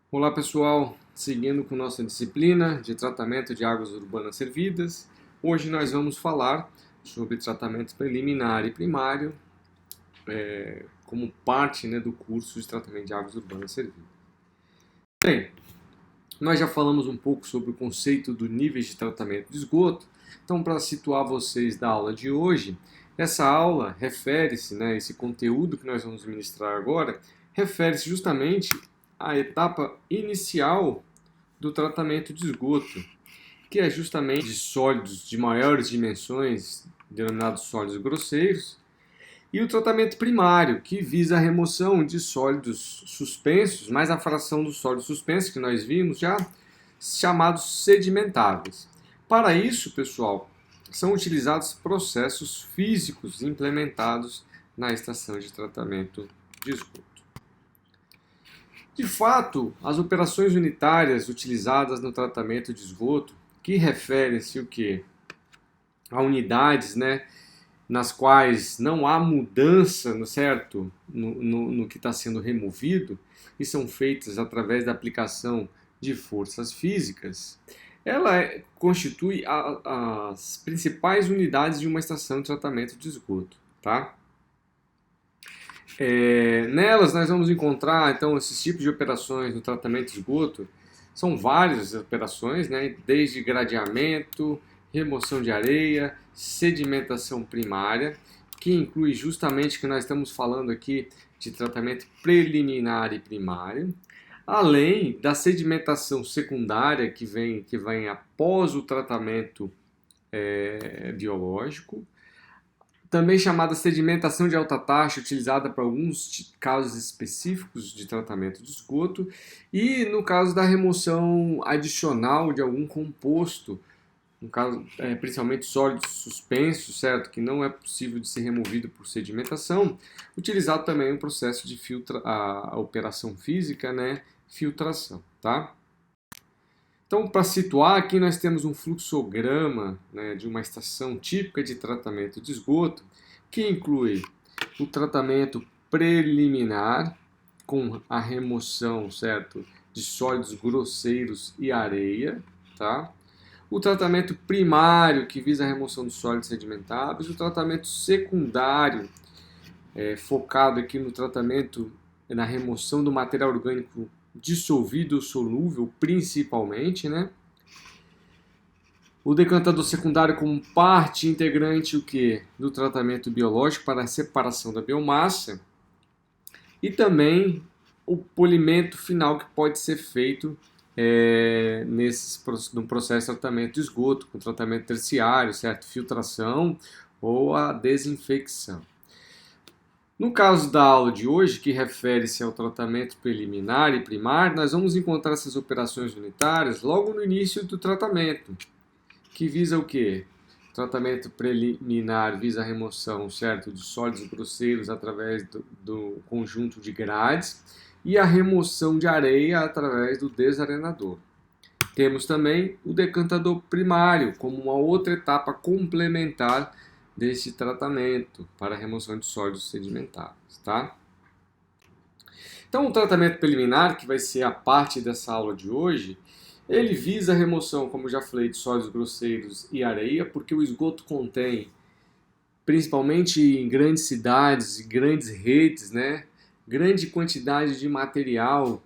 Olá pessoal, seguindo com nossa disciplina de tratamento de águas urbanas servidas, hoje nós vamos falar sobre tratamento preliminar e primário como parte do curso de tratamento de águas urbanas servidas. Bem, nós já falamos um pouco sobre o conceito do nível de tratamento de esgoto, então para situar vocês da aula de hoje, essa aula refere-se, esse conteúdo que nós vamos ministrar agora, refere-se justamente à etapa inicial do tratamento de esgoto, que é justamente de sólidos de maiores dimensões, denominados sólidos grosseiros, e o tratamento primário, que visa a remoção de sólidos suspensos, mais a fração dos sólidos suspensos que nós vimos já, chamados sedimentáveis. Para isso, pessoal, são utilizados processos físicos implementados na estação de tratamento de esgoto. De fato, as operações unitárias utilizadas no tratamento de esgoto, que referem-se o quê? A unidades, nas quais não há mudança, certo, no que está sendo removido, e são feitas através da aplicação de forças físicas, ela constitui as principais unidades de uma estação de tratamento de esgoto, tá? Nelas nós vamos encontrar então esses tipos de operações no tratamento de esgoto. São várias operações, desde gradeamento, remoção de areia, sedimentação primária, que inclui justamente o que nós estamos falando aqui de tratamento preliminar e primário, além da sedimentação secundária que vem após o tratamento biológico, também chamada sedimentação de alta taxa, utilizada para alguns casos específicos de tratamento de esgoto, e no caso da remoção adicional de algum composto, no caso, principalmente sólidos suspensos, certo? Que não é possível de ser removido por sedimentação, utilizado também o processo de a operação física, filtração, tá? Então, para situar, aqui nós temos um fluxograma de uma estação típica de tratamento de esgoto, que inclui o tratamento preliminar, com a remoção, certo, de sólidos grosseiros e areia, tá? O tratamento primário, que visa a remoção dos sólidos sedimentares, o tratamento secundário, focado aqui no tratamento, na remoção do material orgânico dissolvido ou solúvel, principalmente, O decantador secundário como parte integrante do tratamento biológico para a separação da biomassa, e também o polimento final que pode ser feito no processo de tratamento de esgoto, com tratamento terciário, certo? Filtração ou a desinfecção. No caso da aula de hoje, que refere-se ao tratamento preliminar e primário, nós vamos encontrar essas operações unitárias logo no início do tratamento, que visa o quê? O tratamento preliminar visa a remoção, certo, de sólidos grosseiros através do conjunto de grades e a remoção de areia através do desarenador. Temos também o decantador primário como uma outra etapa complementar desse tratamento para a remoção de sólidos sedimentares, tá? Então, o tratamento preliminar, que vai ser a parte dessa aula de hoje, ele visa a remoção, como já falei, de sólidos grosseiros e areia, porque o esgoto contém, principalmente em grandes cidades e grandes redes, grande quantidade de material,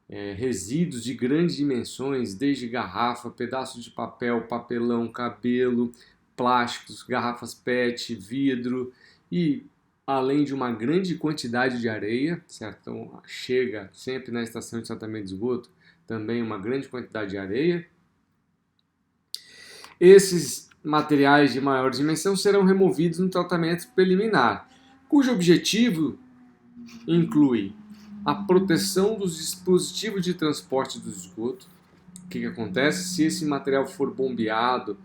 resíduos de grandes dimensões, desde garrafa, pedaços de papel, papelão, cabelo, plásticos, garrafas PET, vidro e além de uma grande quantidade de areia, certo? Então chega sempre na estação de tratamento de esgoto também uma grande quantidade de areia. Esses materiais de maior dimensão serão removidos no tratamento preliminar, cujo objetivo inclui a proteção dos dispositivos de transporte do esgoto. O que acontece? Se esse material for bombeado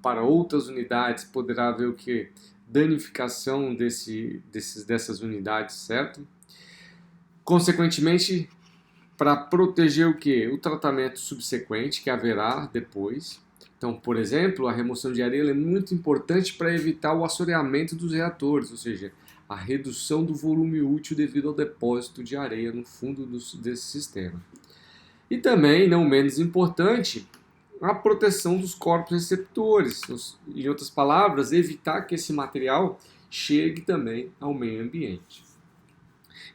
para outras unidades, poderá haver o que? Danificação dessas unidades, certo? Consequentemente, para proteger o que? O tratamento subsequente que haverá depois. Então, por exemplo, a remoção de areia é muito importante para evitar o assoreamento dos reatores, ou seja, a redução do volume útil devido ao depósito de areia no fundo desse sistema. E também, não menos importante, a proteção dos corpos receptores. Em outras palavras, evitar que esse material chegue também ao meio ambiente.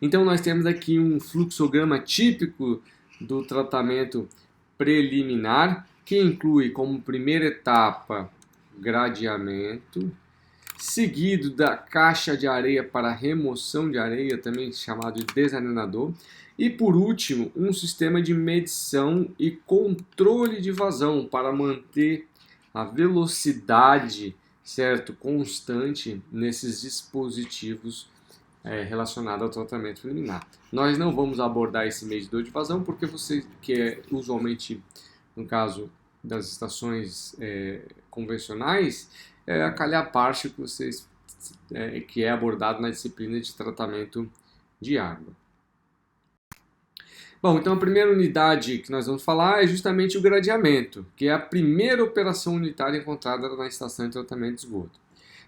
Então nós temos aqui um fluxograma típico do tratamento preliminar, que inclui como primeira etapa gradeamento, seguido da caixa de areia para remoção de areia, também chamado de desarenador, e por último, um sistema de medição e controle de vazão para manter a velocidade, certo, constante nesses dispositivos relacionados ao tratamento preliminar. Nós não vamos abordar esse medidor de vazão porque você quer usualmente, no caso das estações convencionais, a calhar parte que vocês que é abordado na disciplina de tratamento de água. Bom, então a primeira unidade que nós vamos falar é justamente o gradeamento, que é a primeira operação unitária encontrada na estação de tratamento de esgoto.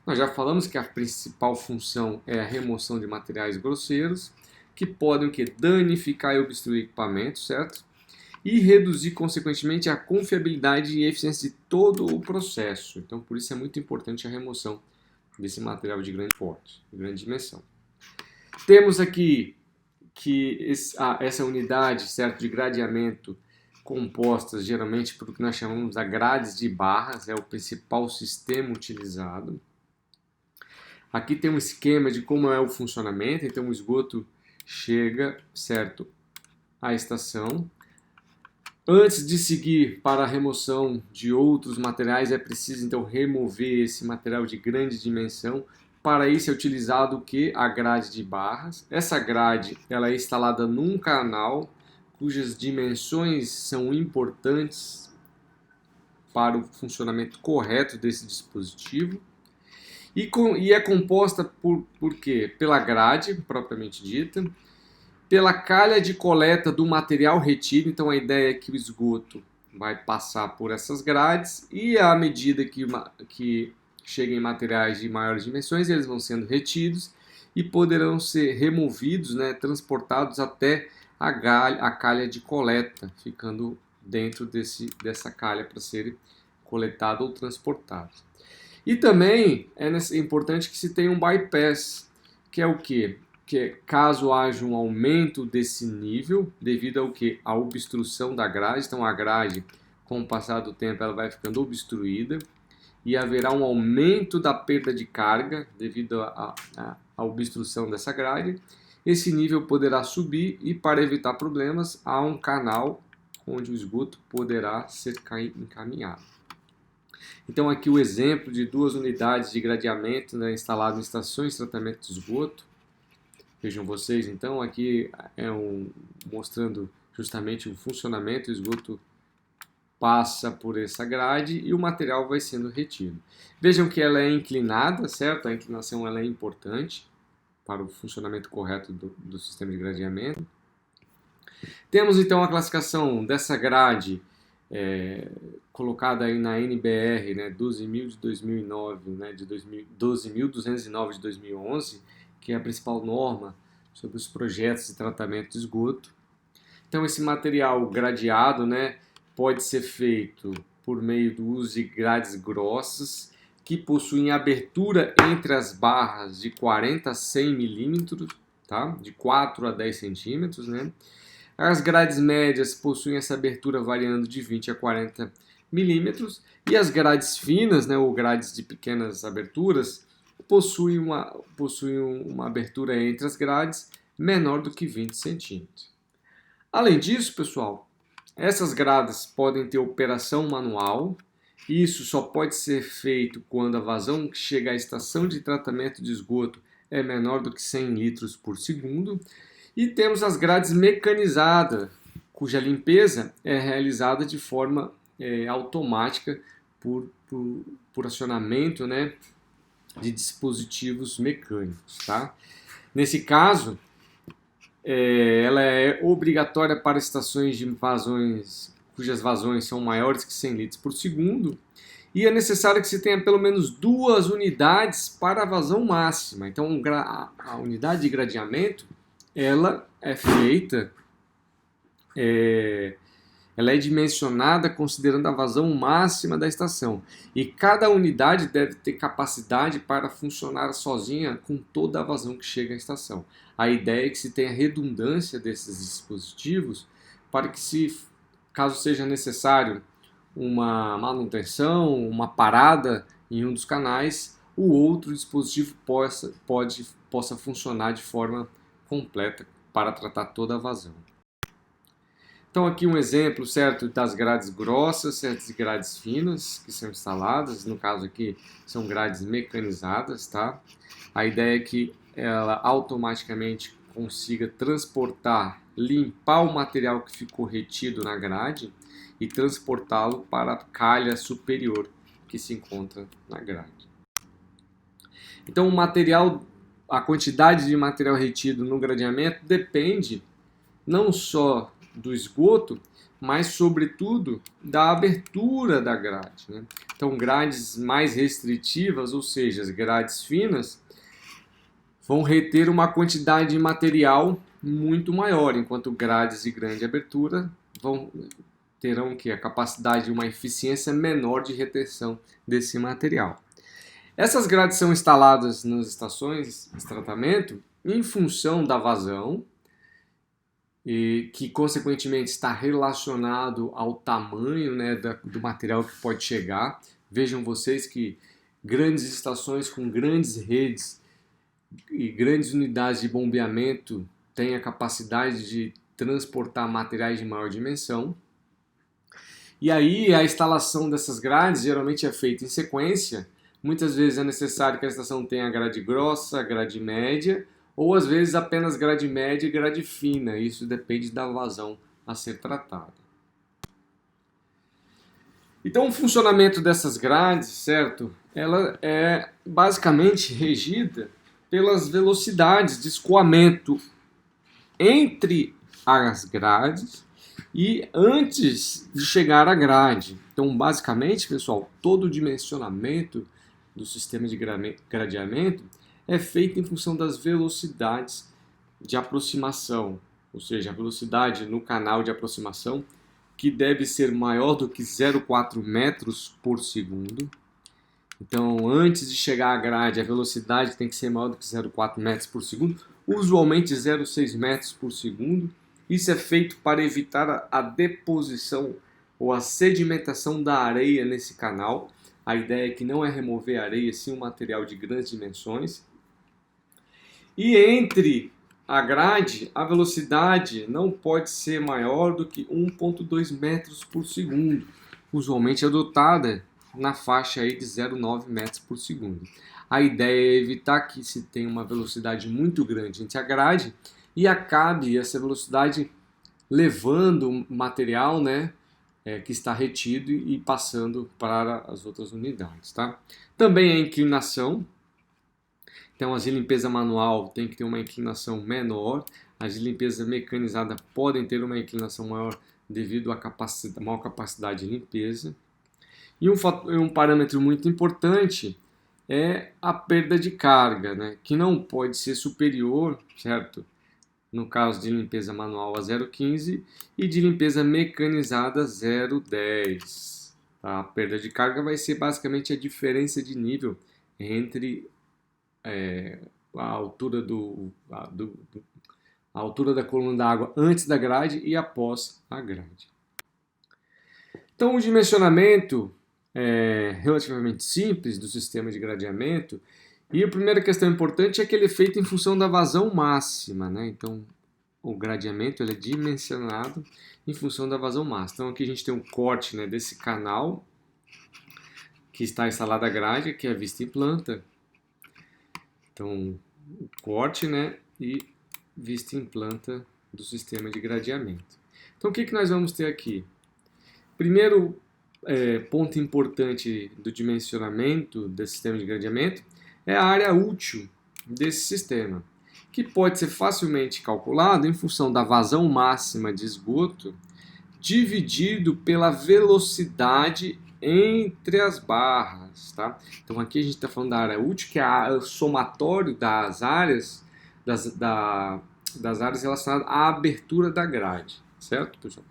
Nós já falamos que a principal função é a remoção de materiais grosseiros, que podem danificar e obstruir equipamentos, certo? E reduzir, consequentemente, a confiabilidade e eficiência de todo o processo. Então, por isso é muito importante a remoção desse material de grande porte, de grande dimensão. Temos aqui que essa unidade, certo, de gradeamento compostas geralmente por o que nós chamamos de grades de barras, é o principal sistema utilizado. Aqui tem um esquema de como é o funcionamento, então o esgoto chega, certo, à estação. Antes de seguir para a remoção de outros materiais, é preciso então remover esse material de grande dimensão. Para isso é utilizado o que? A grade de barras. Essa grade ela é instalada num canal cujas dimensões são importantes para o funcionamento correto desse dispositivo. E é composta por quê? Pela grade, propriamente dita, pela calha de coleta do material retido. Então a ideia é que o esgoto vai passar por essas grades e à medida que cheguem materiais de maiores dimensões, eles vão sendo retidos e poderão ser removidos, transportados até a calha de coleta, ficando dentro dessa calha para ser coletado ou transportado. E também é importante que se tenha um bypass, que é o quê? Que é caso haja um aumento desse nível, devido ao quê? À obstrução da grade. Então a grade, com o passar do tempo, ela vai ficando obstruída e haverá um aumento da perda de carga devido à obstrução dessa grade. Esse nível poderá subir e, para evitar problemas, há um canal onde o esgoto poderá ser encaminhado. Então aqui o exemplo de 2 unidades de gradeamento instalado em estações de tratamento de esgoto. Vejam vocês, então aqui mostrando justamente o funcionamento. O esgoto passa por essa grade e o material vai sendo retido. Vejam que ela é inclinada, certo? A inclinação ela é importante para o funcionamento correto do sistema de gradeamento. Temos então a classificação dessa grade colocada aí na NBR, 12.000 de 2009, de 12.209 de 2011, que é a principal norma sobre os projetos de tratamento de esgoto. Então esse material gradeado, pode ser feito por meio do uso de grades grossas que possuem abertura entre as barras de 40 a 100 milímetros, tá? De 4 a 10 centímetros, As grades médias possuem essa abertura variando de 20 a 40 milímetros e as grades finas, ou grades de pequenas aberturas, possuem uma abertura entre as grades menor do que 20 centímetros. Além disso, pessoal, essas grades podem ter operação manual. Isso só pode ser feito quando a vazão que chega à estação de tratamento de esgoto é menor do que 100 litros por segundo. E temos as grades mecanizadas, cuja limpeza é realizada de forma automática por acionamento de dispositivos mecânicos. Tá? Nesse caso, ela é obrigatória para estações de vazões cujas vazões são maiores que 100 litros por segundo e é necessário que se tenha pelo menos 2 unidades para a vazão máxima. Então a unidade de gradeamento ela é feita ela é dimensionada considerando a vazão máxima da estação. E cada unidade deve ter capacidade para funcionar sozinha com toda a vazão que chega à estação. A ideia é que se tenha redundância desses dispositivos para que, caso seja necessário uma manutenção, uma parada em um dos canais, o outro dispositivo possa funcionar de forma completa para tratar toda a vazão. Então aqui um exemplo, certo, das grades grossas, certas grades finas que são instaladas, no caso aqui são grades mecanizadas, tá? A ideia é que ela automaticamente consiga transportar, limpar o material que ficou retido na grade e transportá-lo para a calha superior que se encontra na grade. Então a quantidade de material retido no gradeamento depende não só do esgoto, mas sobretudo da abertura da grade, né? Então grades mais restritivas, ou seja, as grades finas, vão reter uma quantidade de material muito maior, enquanto grades de grande abertura terão a capacidade de uma eficiência menor de retenção desse material. Essas grades são instaladas nas estações de tratamento em função da vazão, e que consequentemente está relacionado ao tamanho, né, do material que pode chegar. Vejam vocês que grandes estações com grandes redes e grandes unidades de bombeamento têm a capacidade de transportar materiais de maior dimensão. E aí a instalação dessas grades geralmente é feita em sequência. Muitas vezes é necessário que a estação tenha grade grossa, grade média, ou às vezes apenas grade média e grade fina. Isso depende da vazão a ser tratada. Então o funcionamento dessas grades, certo? Ela é basicamente regida pelas velocidades de escoamento entre as grades e antes de chegar à grade. Então basicamente, pessoal, todo o dimensionamento do sistema de gradeamento é feito em função das velocidades de aproximação, ou seja, a velocidade no canal de aproximação, que deve ser maior do que 0,4 metros por segundo. Então, antes de chegar à grade, a velocidade tem que ser maior do que 0,4 metros por segundo, usualmente 0,6 metros por segundo. Isso é feito para evitar a deposição ou a sedimentação da areia nesse canal. A ideia é que não é remover a areia, sim um material de grandes dimensões. E entre a grade, a velocidade não pode ser maior do que 1,2 metros por segundo. Usualmente adotada na faixa aí de 0,9 metros por segundo. A ideia é evitar que se tenha uma velocidade muito grande entre a grade e acabe essa velocidade levando material, né, que está retido e passando para as outras unidades. Tá? Também a inclinação. Então, as de limpeza manual tem que ter uma inclinação menor, as de limpeza mecanizada podem ter uma inclinação maior devido à maior capacidade de limpeza. E um parâmetro muito importante é a perda de carga, né? Que não pode ser superior, certo? No caso de limpeza manual a 0,15 e de limpeza mecanizada 0,10. Tá? A perda de carga vai ser basicamente a diferença de nível entre a altura a altura da coluna d'água antes da grade e após a grade. Então o dimensionamento é relativamente simples do sistema de gradeamento, e a primeira questão importante é que ele é feito em função da vazão máxima, né? Então o gradeamento ele é dimensionado em função da vazão máxima. Então aqui a gente tem um corte, né, desse canal que está instalada a grade, que é vista em planta. Então, o corte, né, e vista em planta do sistema de gradeamento. Então, o que nós vamos ter aqui? Primeiro ponto importante do dimensionamento desse sistema de gradeamento é a área útil desse sistema, que pode ser facilmente calculado em função da vazão máxima de esgoto dividido pela velocidade entre as barras, tá? Então aqui a gente está falando da área útil, que é o somatório das áreas das áreas relacionadas à abertura da grade, certo, pessoal?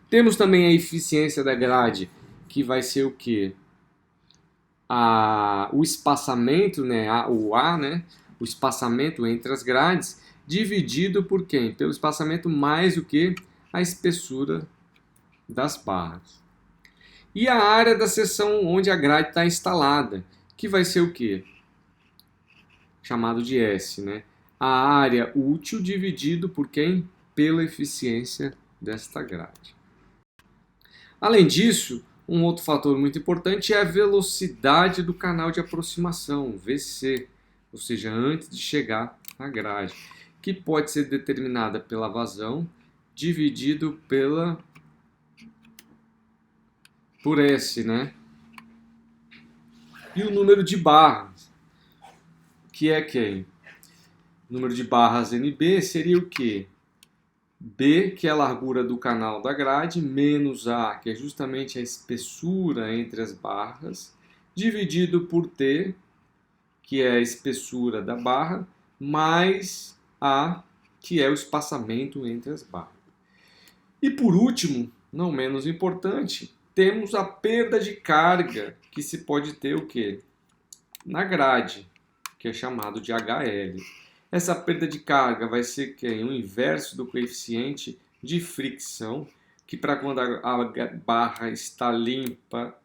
Temos também a eficiência da grade, que vai ser o quê? O espaçamento, né? O A, né? O espaçamento entre as grades, dividido por quem? Pelo espaçamento mais o que? A espessura das barras. E a área da seção onde a grade está instalada, que vai ser o quê? Chamado de S, né? A área útil dividido por quem? Pela eficiência desta grade. Além disso, um outro fator muito importante é a velocidade do canal de aproximação, VC, ou seja, antes de chegar à grade, que pode ser determinada pela vazão dividido por S, né? E o número de barras, que é quem? O número de barras NB seria o quê? B, que é a largura do canal da grade, menos A, que é justamente a espessura entre as barras, dividido por T, que é a espessura da barra, mais A, que é o espaçamento entre as barras. E por último, não menos importante, temos a perda de carga, que se pode ter o quê? Na grade, que é chamado de HL. Essa perda de carga vai ser o inverso do coeficiente de fricção, que para quando a barra está limpa,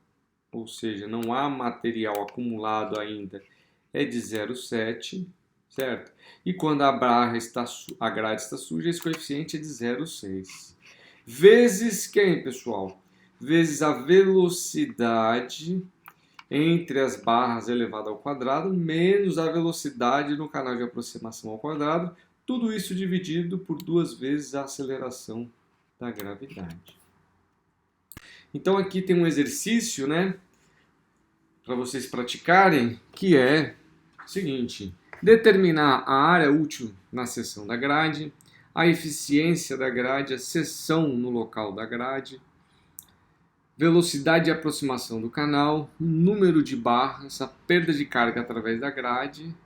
ou seja, não há material acumulado ainda, é de 0,7, certo? E quando a grade está suja, esse coeficiente é de 0,6. Vezes quem, pessoal? Vezes a velocidade entre as barras elevado ao quadrado, menos a velocidade no canal de aproximação ao quadrado, tudo isso dividido por 2 vezes a aceleração da gravidade. Então aqui tem um exercício, né, para vocês praticarem, que é o seguinte: determinar a área útil na seção da grade, a eficiência da grade, a seção no local da grade, velocidade de aproximação do canal, número de barras, a perda de carga através da grade,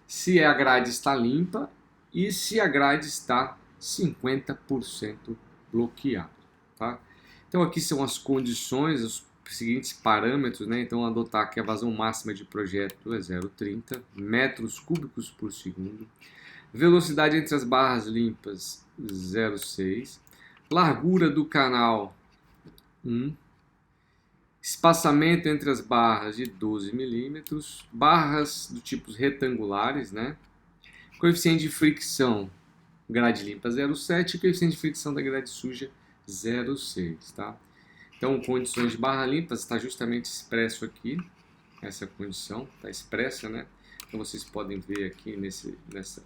se a grade está limpa e se a grade está 50% bloqueada. Tá? Então aqui são as condições, os seguintes parâmetros, né? Então adotar que a vazão máxima de projeto é 0,30 metros cúbicos por segundo, velocidade entre as barras limpas 0,6, largura do canal 1, espaçamento entre as barras de 12 milímetros, barras do tipos retangulares, né? Coeficiente de fricção, grade limpa 0,7 e coeficiente de fricção da grade suja 0,6, tá? Então, condições de barra limpa está justamente expresso aqui, essa condição está expressa, né? Então, vocês podem ver aqui nessa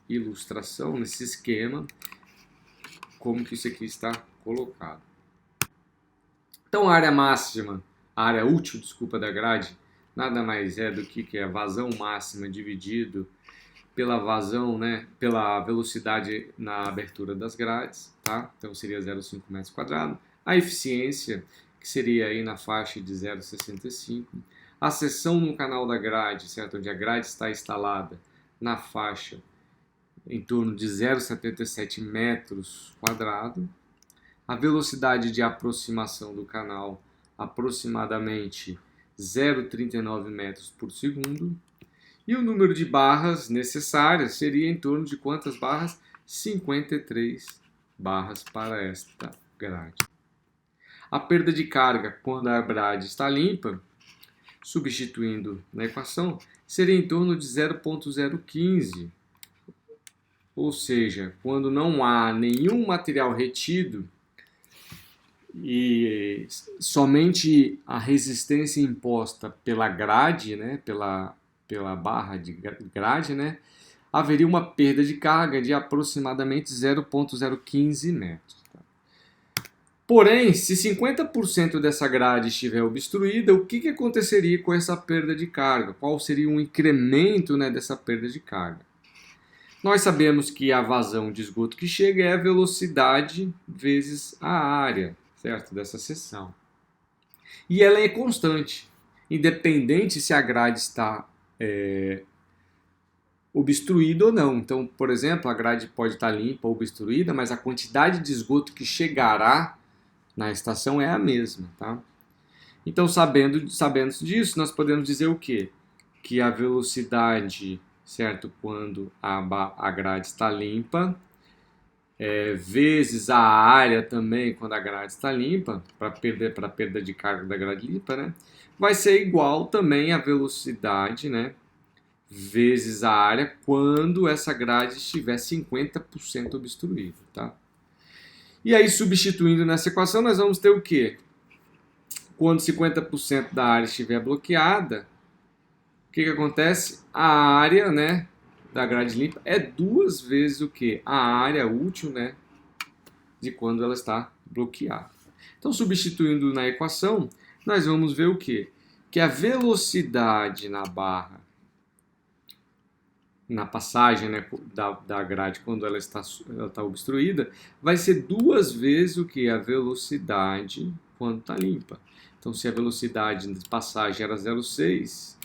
ilustração, nesse esquema, como que isso aqui está colocado. Então a área máxima, a área útil, desculpa, da grade, nada mais é do que a vazão máxima dividido pela vazão, né, pela velocidade na abertura das grades, tá? Então seria 0,5 metros quadrados. A eficiência, que seria aí na faixa de 0,65. A seção no canal da grade, certo? Onde a grade está instalada, na faixa em torno de 0,77 metros quadrados. A velocidade de aproximação do canal, aproximadamente 0,39 metros por segundo. E o número de barras necessárias seria em torno de quantas barras? 53 barras para esta grade. A perda de carga quando a grade está limpa, substituindo na equação, seria em torno de 0,015. Ou seja, quando não há nenhum material retido e somente a resistência imposta pela grade, né, pela barra de grade, né, haveria uma perda de carga de aproximadamente 0,015 metros. Tá? Porém, se 50% dessa grade estiver obstruída, o que aconteceria com essa perda de carga? Qual seria um incremento, né, dessa perda de carga? Nós sabemos que a vazão de esgoto que chega é a velocidade vezes a área, certo? Dessa seção. E ela é constante, independente se a grade está obstruída ou não. Então, por exemplo, a grade pode estar limpa ou obstruída, mas a quantidade de esgoto que chegará na estação é a mesma, tá? Então, sabendo disso, nós podemos dizer o quê? Que a velocidade, certo, quando a grade está limpa, vezes a área também quando a grade está limpa, para perda de carga da grade limpa, né? Vai ser igual também a velocidade, né? Vezes a área quando essa grade estiver 50% obstruída, tá? E aí, substituindo nessa equação, nós vamos ter o quê? Quando 50% da área estiver bloqueada, o que acontece? A área, né, da grade limpa é 2 vezes o que? A área útil, né, de quando ela está bloqueada. Então, substituindo na equação, nós vamos ver o quê? Que a velocidade na barra, na passagem, né, da grade quando ela está obstruída, vai ser 2 vezes o que? A velocidade quando está limpa. Então, se a velocidade de passagem era 0,6,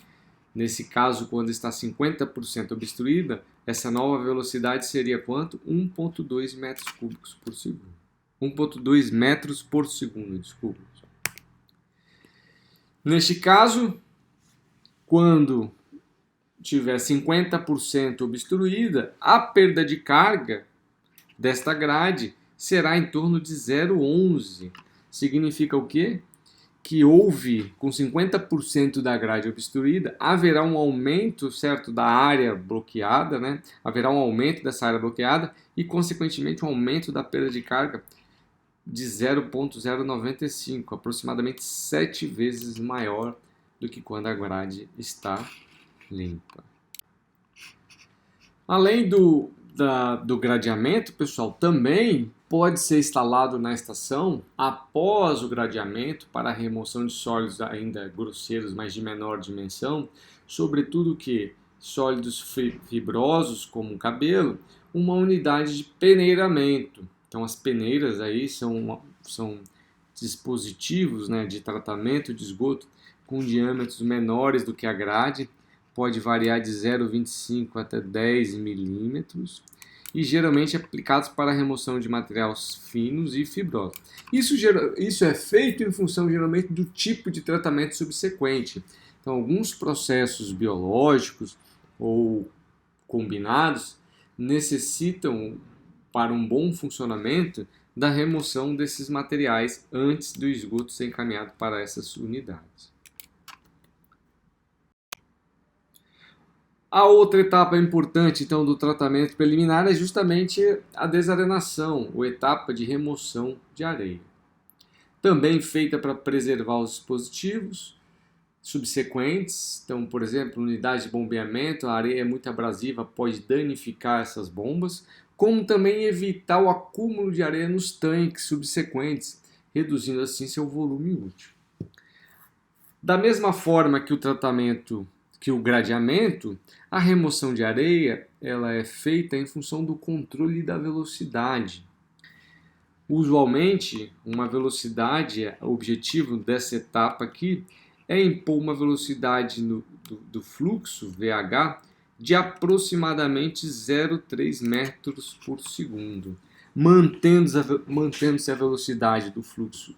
nesse caso, quando está 50% obstruída, essa nova velocidade seria quanto? 1,2 metros cúbicos por segundo. 1,2 metros por segundo, desculpa. Neste caso, quando tiver 50% obstruída, a perda de carga desta grade será em torno de 0,11. Significa o quê? Que houve, com 50% da grade obstruída, haverá um aumento, certo, da área bloqueada, né? Haverá um aumento dessa área bloqueada e, consequentemente, um aumento da perda de carga de 0,095, aproximadamente 7 vezes maior do que quando a grade está limpa. Além do gradeamento, pessoal, também pode ser instalado na estação, após o gradeamento, para a remoção de sólidos ainda grosseiros, mas de menor dimensão, sobretudo que sólidos fibrosos, como o cabelo, uma unidade de peneiramento. Então, as peneiras aí são dispositivos, né, de tratamento de esgoto com diâmetros menores do que a grade, pode variar de 0,25 até 10 milímetros e geralmente aplicados para a remoção de materiais finos e fibrosos. Isso é feito em função geralmente do tipo de tratamento subsequente. Então, alguns processos biológicos ou combinados necessitam, para um bom funcionamento, da remoção desses materiais antes do esgoto ser encaminhado para essas unidades. A outra etapa importante, então, do tratamento preliminar é justamente a desarenação, ou etapa de remoção de areia. Também feita para preservar os dispositivos subsequentes. Então, por exemplo, unidade de bombeamento, a areia é muito abrasiva, pode danificar essas bombas, como também evitar o acúmulo de areia nos tanques subsequentes, reduzindo assim seu volume útil. Da mesma forma que o gradeamento, a remoção de areia ela é feita em função do controle da velocidade. Usualmente, uma velocidade, o objetivo dessa etapa aqui é impor uma velocidade do fluxo, VH, de aproximadamente 0,3 metros por segundo, mantendo-se a velocidade do fluxo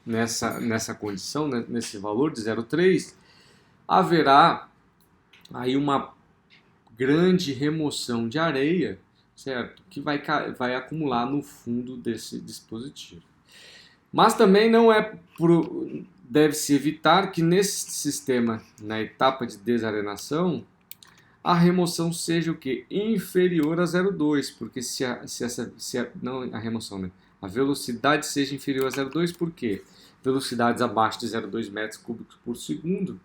nessa condição, né, nesse valor de 0,3, haverá aí uma grande remoção de areia, certo? Que vai acumular no fundo desse dispositivo. Mas também deve-se evitar que nesse sistema, na etapa de desarenação, a remoção seja o que? Inferior a 0,2, porque a velocidade seja inferior a 0,2, por quê? Velocidades abaixo de 0,2 metros cúbicos por segundo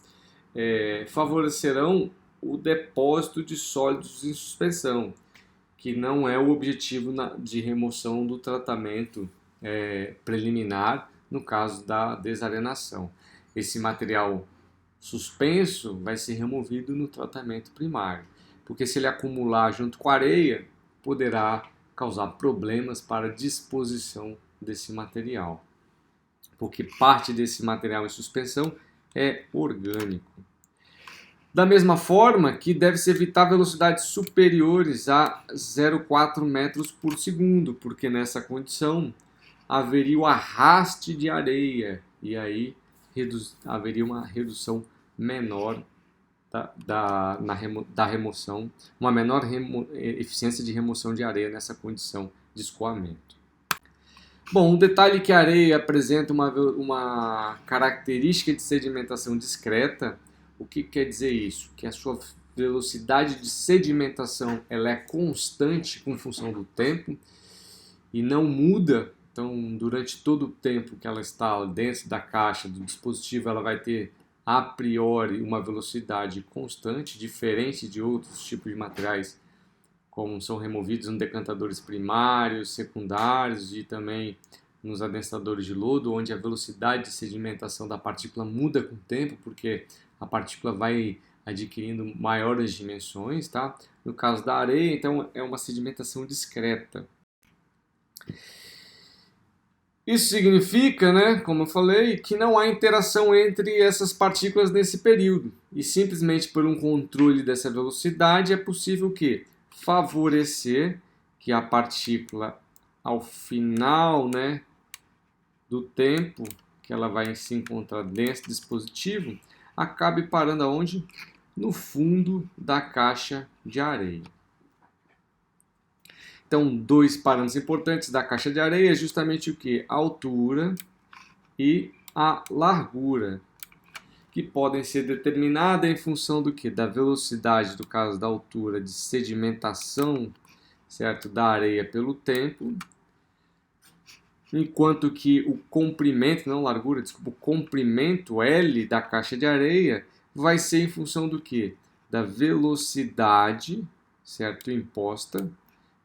favorecerão o depósito de sólidos em suspensão, que não é o objetivo de remoção do tratamento preliminar no caso da desarenação. Esse material suspenso vai ser removido no tratamento primário, porque se ele acumular junto com a areia, poderá causar problemas para a disposição desse material, porque parte desse material em suspensão é orgânico. Da mesma forma que deve-se evitar velocidades superiores a 0,4 metros por segundo, porque nessa condição haveria o arraste de areia, e aí haveria uma redução menor da remoção, uma menor eficiência de remoção de areia nessa condição de escoamento. Bom, um detalhe é que a areia apresenta uma característica de sedimentação discreta. O que quer dizer isso? Que a sua velocidade de sedimentação ela é constante com função do tempo e não muda. Então, durante todo o tempo que ela está dentro da caixa do dispositivo, ela vai ter a priori uma velocidade constante, diferente de outros tipos de materiais, como são removidos nos decantadores primários, secundários e também nos adensadores de lodo, onde a velocidade de sedimentação da partícula muda com o tempo, porque a partícula vai adquirindo maiores dimensões, tá? No caso da areia, então, é uma sedimentação discreta. Isso significa, né, como eu falei, que não há interação entre essas partículas nesse período. E simplesmente por um controle dessa velocidade é possível que favorecer que a partícula, ao final, né, do tempo que ela vai se encontrar dentro do dispositivo, acabe parando aonde? No fundo da caixa de areia. Então, dois parâmetros importantes da caixa de areia é justamente o que? A altura e a largura, que podem ser determinadas em função do que? Da velocidade, do caso da altura de sedimentação, certo? Da areia pelo tempo, enquanto que o comprimento, não largura, desculpa, o comprimento L da caixa de areia vai ser em função do que? Da velocidade, certo? Imposta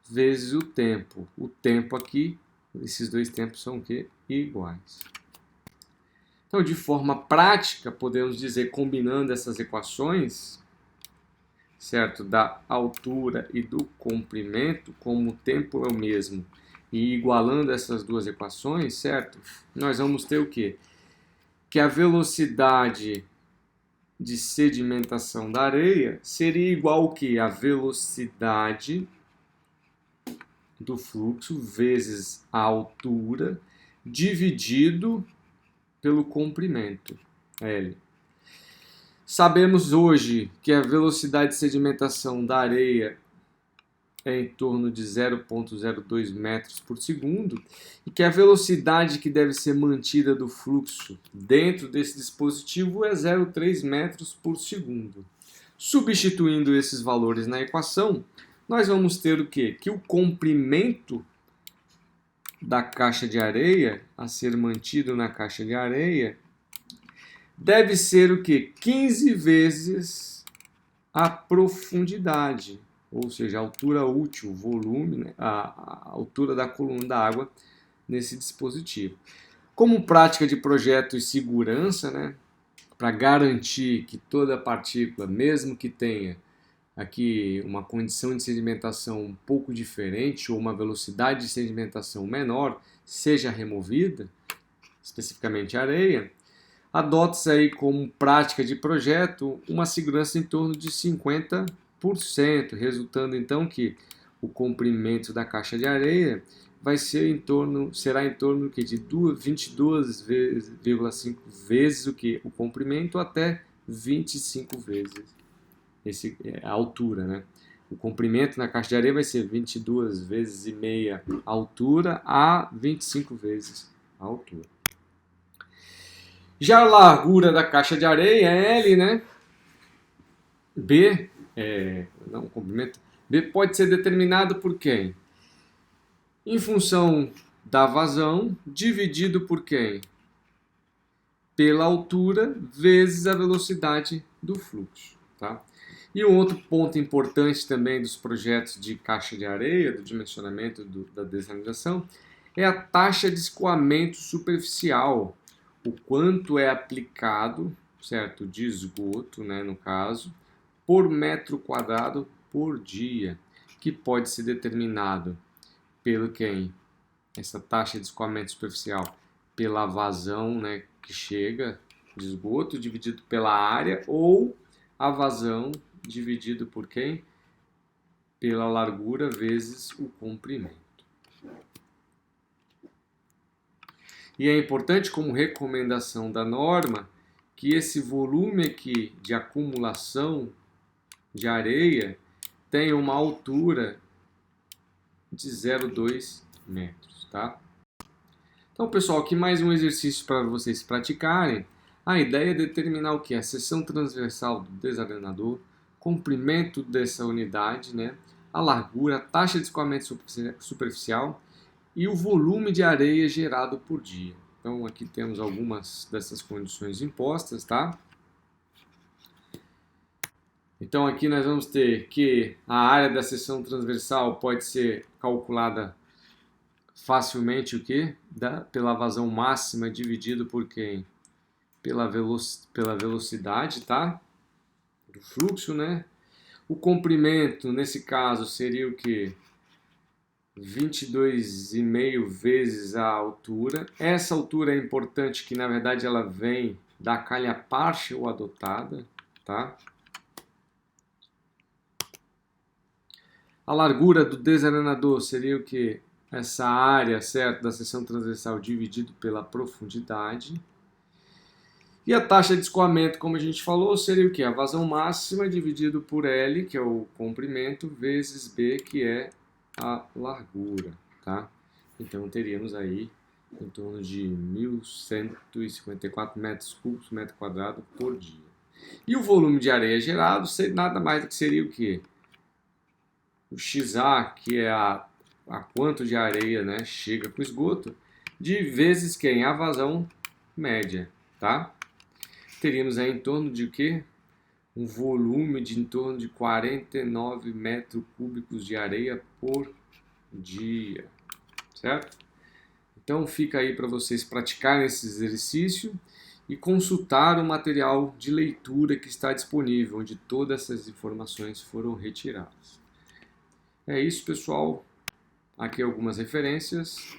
vezes o tempo. O tempo aqui, esses dois tempos são o quê? Iguais. Então, de forma prática, podemos dizer, combinando essas equações, certo? Da altura e do comprimento, como o tempo é o mesmo, e igualando essas duas equações, certo? Nós vamos ter o quê? Que a velocidade de sedimentação da areia seria igual ao que? A velocidade do fluxo vezes a altura dividido pelo comprimento, L. Sabemos hoje que a velocidade de sedimentação da areia é em torno de 0,02 metros por segundo e que a velocidade que deve ser mantida do fluxo dentro desse dispositivo é 0,3 metros por segundo. Substituindo esses valores na equação, nós vamos ter o quê? Que o comprimento da caixa de areia, a ser mantido na caixa de areia, deve ser o quê? 15 vezes a profundidade, ou seja, a altura útil, o volume, né? a altura da coluna da água nesse dispositivo. Como prática de projeto e segurança, né? Para garantir que toda partícula, mesmo que tenha aqui uma condição de sedimentação um pouco diferente ou uma velocidade de sedimentação menor, seja removida, especificamente a areia, adota-se aí como prática de projeto uma segurança em torno de 50%, resultando então que o comprimento da caixa de areia vai ser será em torno de 22,5 vezes o comprimento até 25 vezes a altura, né? O comprimento na caixa de areia vai ser 22 vezes e meia a altura a 25 vezes a altura. Já a largura da caixa de areia é L, né? O comprimento B pode ser determinado por quem? Em função da vazão dividido por quem? Pela altura vezes a velocidade do fluxo, tá? E um outro ponto importante também dos projetos de caixa de areia, do dimensionamento da desalinização, é a taxa de escoamento superficial, o quanto é aplicado, certo, de esgoto, né, no caso, por metro quadrado por dia, que pode ser determinado pelo quem? Essa taxa de escoamento superficial pela vazão, né, que chega de esgoto dividido pela área, ou a vazão dividido por quem? Pela largura vezes o comprimento. E é importante, como recomendação da norma, que esse volume aqui de acumulação de areia tenha uma altura de 0,2 metros, tá? Então, pessoal, aqui mais um exercício para vocês praticarem. A ideia é determinar o que? A seção transversal do desarenador, comprimento dessa unidade, né? A largura, a taxa de escoamento superficial e o volume de areia gerado por dia. Então, aqui temos algumas dessas condições impostas, tá? Então, aqui nós vamos ter que a área da seção transversal pode ser calculada facilmente o quê? Pela vazão máxima dividido por quem? Pela velocidade, tá? Do fluxo, né? O comprimento, nesse caso, seria o quê? 22,5 vezes a altura. Essa altura é importante que, na verdade, ela vem da calha partial adotada, tá? A largura do desarenador seria o quê? Essa área, certo, da seção transversal dividido pela profundidade. E a taxa de escoamento, como a gente falou, seria o quê? A vazão máxima dividido por L, que é o comprimento, vezes B, que é a largura, tá? Então teríamos aí em torno de 1.154 metros cúbicos por metro quadrado por dia. E o volume de areia gerado nada mais do que seria o quê? O XA, que é a quanto de areia, né, chega com o esgoto, de vezes quem? A vazão média, tá? Teríamos aí em torno de o quê? Um volume de em torno de 49 metros cúbicos de areia por dia, certo? Então fica aí para vocês praticarem esse exercício e consultar o material de leitura que está disponível, onde todas essas informações foram retiradas. É isso, pessoal. Aqui algumas referências.